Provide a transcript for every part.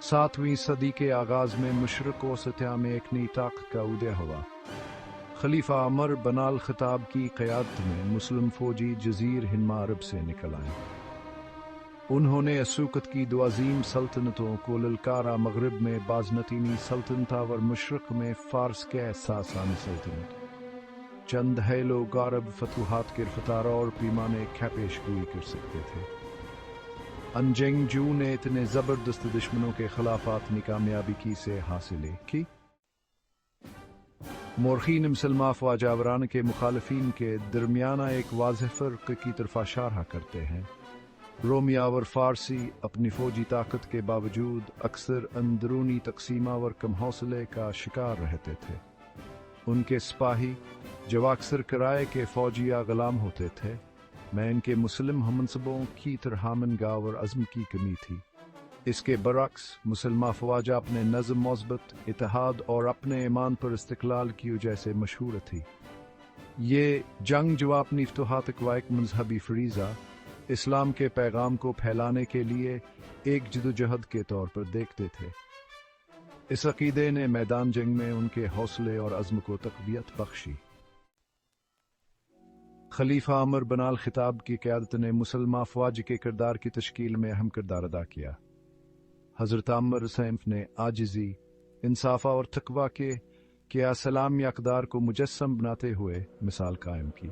7वीं सदी के आगाज में मशरक व सतह में एक नई ताकत का उदय हुआ। खलीफा अमर बनाल खिताब की क़यादत में मुस्लिम फौजी जजीर हिंद मारब से निकल आए। उन्होंने असूकत की दो अजीम सल्तनतों को ललकारा, मगरब में बाज़नतीनी सल्तनत और मशरक में फ़ारस के सासानी सल्तनत। चंद है लोग अरब फतूहात के रफ्तार और पैमाने क्या पेशगोई कर सकते थे। अनजंगजू ने इतने ज़बरदस्त दुश्मनों के खिलाफ कामयाबी की से हासिल की। मोरखीन मुसलमान फ़ौजावरान के मुखालफिन के दरमियाना एक वाज़ेह फ़र्क की तरफ इशारा करते हैं। रोमिया और फ़ारसी अपनी फ़ौजी ताकत के बावजूद अक्सर अंदरूनी तकसीमा और कम हौसले का शिकार रहते थे। उनके सिपाही जो अक्सर किराए के फ़ौजी या ग़ुलाम होते थे, में इनके मुस्लिम हमनसबों की तरह मनगा और अज़्म की कमी थी। इसके बरक्स मुसलमान फ़ौज अपने नज़म, मज़बत, इत्तेहाद और अपने ईमान पर इस्तिक़लाल की वजह से मशहूर थी। ये जंग जो अपनी फ़तूहात को एक मजहबी फ़रीज़ा, इस्लाम के पैगाम को फैलाने के लिए एक जदोजहद के तौर पर देखते थे। इस अक़ीदे ने मैदान जंग में उनके हौसले और अज़्म को तक़वियत बख्शी। खलीफा अमर बनाल खिताब की क़यादत ने मुसलमान फ़ौज के किरदार की तश्कील में अहम किरदार अदा किया। हज़रत अमर सैफ ने आजिज़ी, इंसाफ़ और तक़वा के सलामी अक़दार को मुजस्सम बनाते हुए मिसाल कायम की।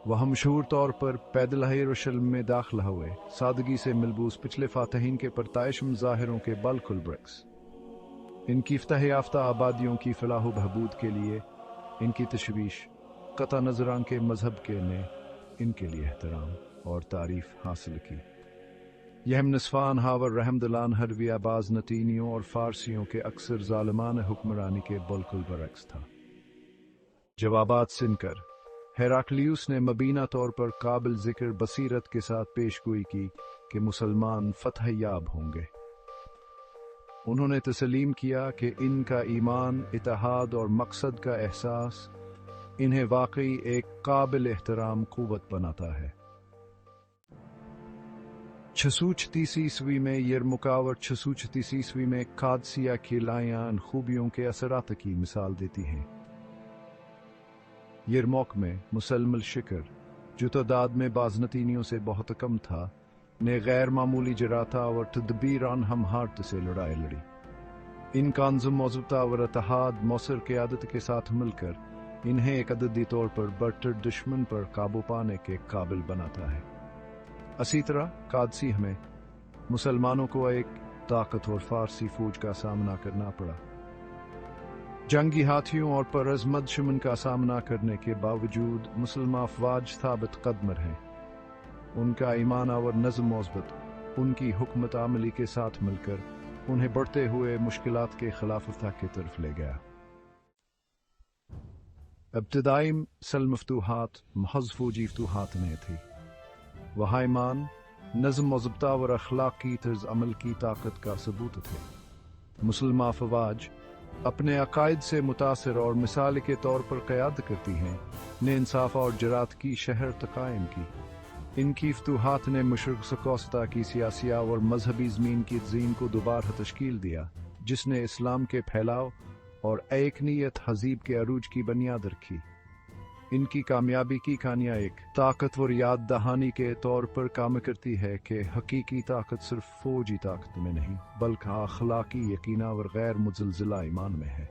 वह मशहूर तौर पर पैदल यरूशलेम में दाखिल हुए, सादगी से मिलबूस पिछले फ़ातहीन के परताइश मुज़ाहिरों के बलकुल ब्रक्स। इनकी फ़तह याफ्ता आबादियों की फ़लाह व बहबूद के लिए इनकी तशवीश, क़ता नज़रान के मजहब के ने इनके लिए एहतराम और तारीफ़ हासिल की। यह नस्फ़ान हावर रहमदलान हरवी आबाज नतीनियों और फ़ारसियों के अक्सर ज़ालिमान हुक्मरानी के बिल्कुल बरक्स था। जवाबात सुनकर हेराक्लियुस ने मबीना तौर पर काबिल ज़िक्र बसीरत के साथ पेशगोई की कि मुसलमान फ़तह याब होंगे। उन्होंने तस्लीम किया कि इनका ईमान, इत्तेहाद और मकसद का एहसास इन्हें वाकई एक काबिल एहतराम क़ुव्वत बनाता है। 636 ईस्वी में यरमुका और 636 ईस्वी में कादसिया की लड़ाइयां खूबियों के असरात की मिसाल देती हैं। यरमुक में मुसलमल शिकर, जो तादाद में बाज़नतीनियों से बहुत कम था, ने गैर मामूली जराता और तदबीरान हमहार्त से लड़ाई लड़ी। इनका अंज़म, मौज़ूता और इत्तेहाद मौसर क़यादत के साथ मिलकर इन्हें एक अददी तौर पर बरतर दुश्मन पर काबू पाने के काबिल बनाता है। इसी तरह कादसी हमें मुसलमानों को एक ताकतवर फ़ारसी फ़ौज का सामना करना पड़ा। जंगी हाथियों और परअज़्म दुश्मन का सामना करने के बावजूद मुसलमान फ़ौज साबित कदम रहे। उनका ईमान और नज़्म मज़बूत उनकी हुकूमत अमली के साथ मिलकर उन्हें बढ़ते हुए मुश्किलात के खिलाफ फ़तह की तरफ ले गया। इब्तिदाई सल्म फ़तूहात महज़ फ़ौजी फ़तूहात नहीं थी। वह ईमान, नज़्म, मज़बूता और अखलाक़ी तर्ज़ अमल की ताकत का सबूत थे। मुसलमान फ़ौज अपने अकायद से मुतासिर और मिसाल के तौर पर क़यादत करती हैं, ने इंसाफ़ और जरात की शहर कायम की। इनकी फ़तूहात ने मशरिक़ सकोस्ता की सियासी और मजहबी ज़मीन की तज़ीन को दोबारा तश्कील दिया, जिसने इस्लाम के फैलाव और एक नीयत हज़ीब के अरूज की बुनियाद रखी। इनकी कामयाबी की कहानियाँ एक ताकतवर याद दहानी के तौर पर काम करती है कि हकीकी ताकत सिर्फ फ़ौजी ताकत में नहीं, बल्कि अखलाकी यकीन और गैर मुज़लज़ला ईमान में है।